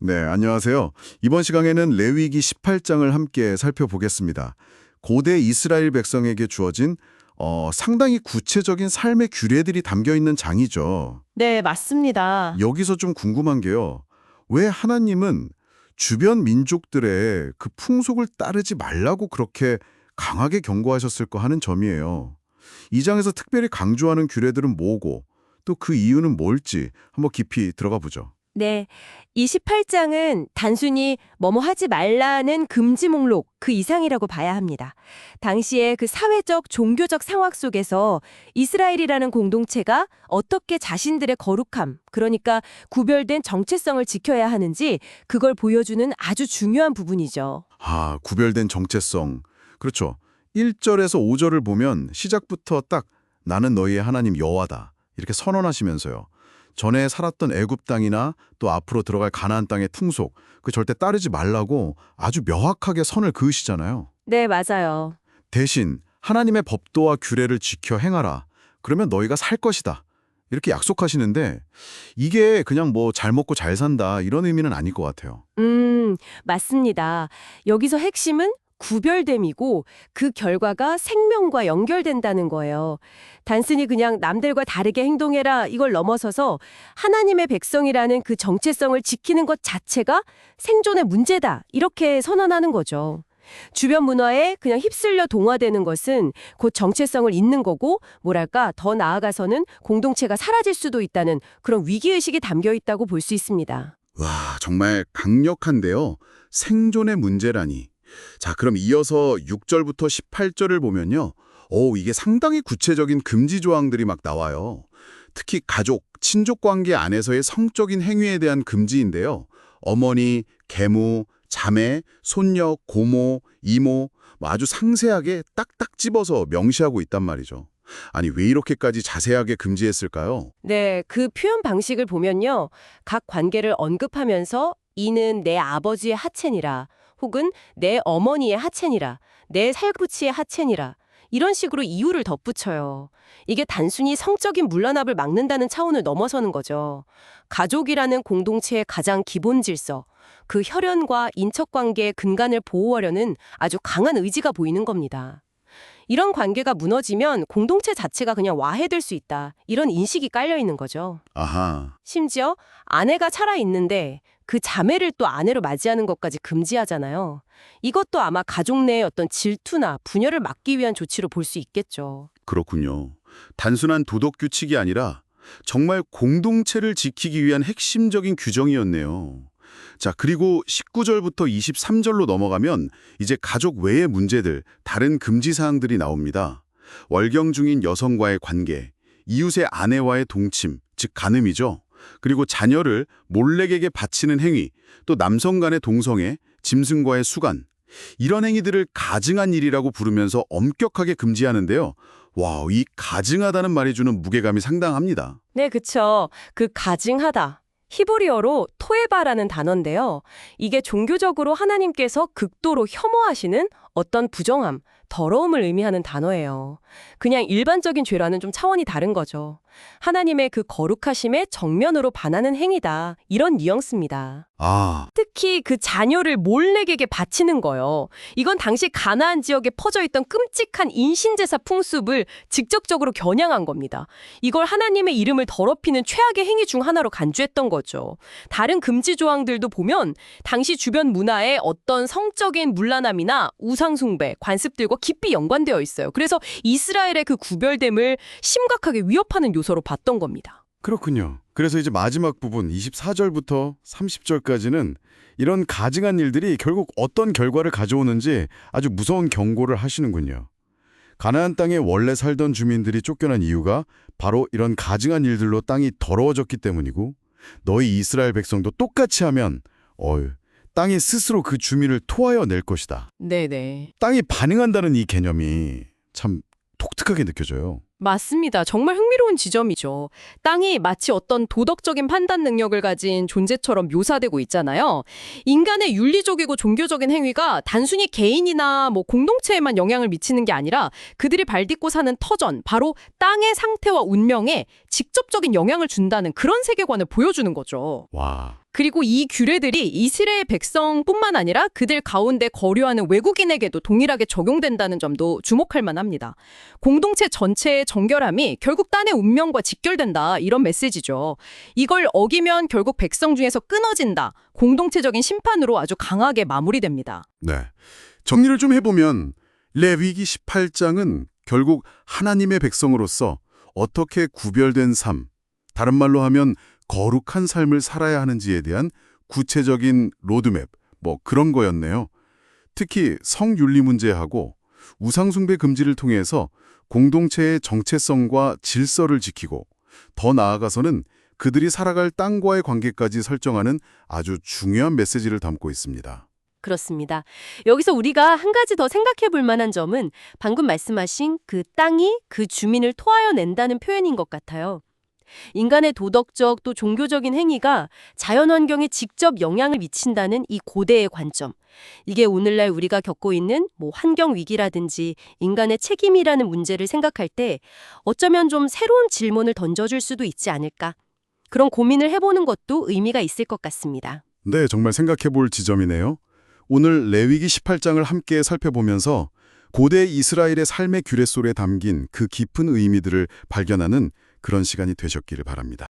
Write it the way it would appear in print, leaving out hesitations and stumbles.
네, 안녕하세요. 이번 시간에는 레위기 18장을 함께 살펴보겠습니다. 고대 이스라엘 백성에게 주어진 상당히 구체적인 삶의 규례들이 담겨 있는 장이죠. 네, 맞습니다. 여기서 좀 궁금한 게요. 왜 하나님은 주변 민족들의 그 풍속을 따르지 말라고 그렇게 강하게 경고하셨을까 하는 점이에요. 이 장에서 특별히 강조하는 규례들은 뭐고 또 그 이유는 뭘지 한번 깊이 들어가 보죠. 네, 이 18장은 단순히 뭐뭐 하지 말라는 금지 목록 그 이상이라고 봐야 합니다. 당시에 그 사회적, 종교적 상황 속에서 이스라엘이라는 공동체가 어떻게 자신들의 거룩함, 그러니까 구별된 정체성을 지켜야 하는지 그걸 보여주는 아주 중요한 부분이죠. 아, 구별된 정체성. 그렇죠. 1절에서 5절을 보면 시작부터 딱 나는 너희의 하나님 여호와다. 이렇게 선언하시면서요. 전에 살았던 애굽 땅이나 또 앞으로 들어갈 가나안 땅의 풍속, 그 절대 따르지 말라고 아주 명확하게 선을 그으시잖아요. 네, 맞아요. 대신 하나님의 법도와 규례를 지켜 행하라. 그러면 너희가 살 것이다. 이렇게 약속하시는데 이게 그냥 뭐 잘 먹고 잘 산다 이런 의미는 아닐 것 같아요. 맞습니다. 여기서 핵심은 구별됨이고 그 결과가 생명과 연결된다는 거예요. 단순히 그냥 남들과 다르게 행동해라 이걸 넘어서서 하나님의 백성이라는 그 정체성을 지키는 것 자체가 생존의 문제다 이렇게 선언하는 거죠. 주변 문화에 그냥 휩쓸려 동화되는 것은 곧 정체성을 잃는 거고 뭐랄까 더 나아가서는 공동체가 사라질 수도 있다는 그런 위기의식이 담겨 있다고 볼 수 있습니다. 와, 정말 강력한데요. 생존의 문제라니. 자, 그럼 이어서 6절부터 18절을 보면요. 이게 상당히 구체적인 금지 조항들이 막 나와요. 특히 가족, 친족 관계 안에서의 성적인 행위에 대한 금지인데요. 어머니, 계무, 자매, 손녀, 고모, 이모 뭐 아주 상세하게 딱딱 집어서 명시하고 있단 말이죠. 아니, 왜 이렇게까지 자세하게 금지했을까요? 네, 그 표현 방식을 보면요. 각 관계를 언급하면서 이는 내 아버지의 하체니라, 혹은 내 어머니의 하체니라, 내 살구치의 하체니라, 이런 식으로 이유를 덧붙여요. 이게 단순히 성적인 물러납을 막는다는 차원을 넘어서는 거죠. 가족이라는 공동체의 가장 기본 질서, 그 혈연과 인척관계의 근간을 보호하려는 아주 강한 의지가 보이는 겁니다. 이런 관계가 무너지면 공동체 자체가 그냥 와해될 수 있다. 이런 인식이 깔려 있는 거죠. 아하. 심지어 아내가 살아있는데 그 자매를 또 아내로 맞이하는 것까지 금지하잖아요. 이것도 아마 가족 내의 어떤 질투나 분열을 막기 위한 조치로 볼 수 있겠죠. 그렇군요. 단순한 도덕 규칙이 아니라 정말 공동체를 지키기 위한 핵심적인 규정이었네요. 자, 그리고 19절부터 23절로 넘어가면 이제 가족 외의 문제들, 다른 금지 사항들이 나옵니다. 월경 중인 여성과의 관계, 이웃의 아내와의 동침, 즉 간음이죠. 그리고 자녀를 몰래에게 바치는 행위, 또 남성 간의 동성애, 짐승과의 수간, 이런 행위들을 가증한 일이라고 부르면서 엄격하게 금지하는데요. 와, 이 가증하다는 말이 주는 무게감이 상당합니다. 네, 그쵸. 그 가증하다. 히브리어로 토에바라는 단어인데요. 이게 종교적으로 하나님께서 극도로 혐오하시는 어떤 부정함, 더러움을 의미하는 단어예요. 그냥 일반적인 죄라는 좀 차원이 다른 거죠. 하나님의 그 거룩하심에 정면으로 반하는 행위다. 이런 뉘앙스입니다. 아, 특히 그 자녀를 몰렉에게 바치는 거요. 이건 당시 가나안 지역에 퍼져있던 끔찍한 인신제사 풍습을 직접적으로 겨냥한 겁니다. 이걸 하나님의 이름을 더럽히는 최악의 행위 중 하나로 간주했던 거죠. 다른 금지 조항들도 보면 당시 주변 문화에 어떤 성적인 문란함이나 우상숭배, 관습들과 깊이 연관되어 있어요. 그래서 이스라엘의 그 구별됨을 심각하게 위협하는 요소로 봤던 겁니다. 그렇군요. 그래서 이제 마지막 부분 24절부터 30절까지는 이런 가증한 일들이 결국 어떤 결과를 가져오는지 아주 무서운 경고를 하시는군요. 가나안 땅에 원래 살던 주민들이 쫓겨난 이유가 바로 이런 가증한 일들로 땅이 더러워졌기 때문이고 너희 이스라엘 백성도 똑같이 하면 땅이 스스로 그 주민을 토하여 낼 것이다. 네네. 땅이 반응한다는 이 개념이 참 독특하게 느껴져요. 맞습니다. 정말 흥미로운 지점이죠. 땅이 마치 어떤 도덕적인 판단 능력을 가진 존재처럼 묘사되고 있잖아요. 인간의 윤리적이고 종교적인 행위가 단순히 개인이나 공동체에만 영향을 미치는 게 아니라 그들이 발딛고 사는 터전, 바로 땅의 상태와 운명에 직접적인 영향을 준다는 그런 세계관을 보여주는 거죠. 와. 그리고 이 규례들이 이스라엘 백성뿐만 아니라 그들 가운데 거류하는 외국인에게도 동일하게 적용된다는 점도 주목할 만합니다. 공동체 전체의 정결함이 결국 딴의 운명과 직결된다, 이런 메시지죠. 이걸 어기면 결국 백성 중에서 끊어진다, 공동체적인 심판으로 아주 강하게 마무리됩니다. 네. 정리를 좀 해보면 레위기 18장은 결국 하나님의 백성으로서 어떻게 구별된 삶, 다른 말로 하면 거룩한 삶을 살아야 하는지에 대한 구체적인 로드맵, 그런 거였네요. 특히 성윤리 문제하고 우상숭배 금지를 통해서 공동체의 정체성과 질서를 지키고 더 나아가서는 그들이 살아갈 땅과의 관계까지 설정하는 아주 중요한 메시지를 담고 있습니다. 그렇습니다. 여기서 우리가 한 가지 더 생각해 볼 만한 점은 방금 말씀하신 그 땅이 그 주민을 토하여 낸다는 표현인 것 같아요. 인간의 도덕적 또 종교적인 행위가 자연환경에 직접 영향을 미친다는 이 고대의 관점. 이게 오늘날 우리가 겪고 있는 환경 위기라든지 인간의 책임이라는 문제를 생각할 때 어쩌면 좀 새로운 질문을 던져줄 수도 있지 않을까. 그런 고민을 해보는 것도 의미가 있을 것 같습니다. 네, 정말 생각해 볼 지점이네요. 오늘 레위기 18장을 함께 살펴보면서 고대 이스라엘의 삶의 규례 속에 담긴 그 깊은 의미들을 발견하는 그런 시간이 되셨기를 바랍니다.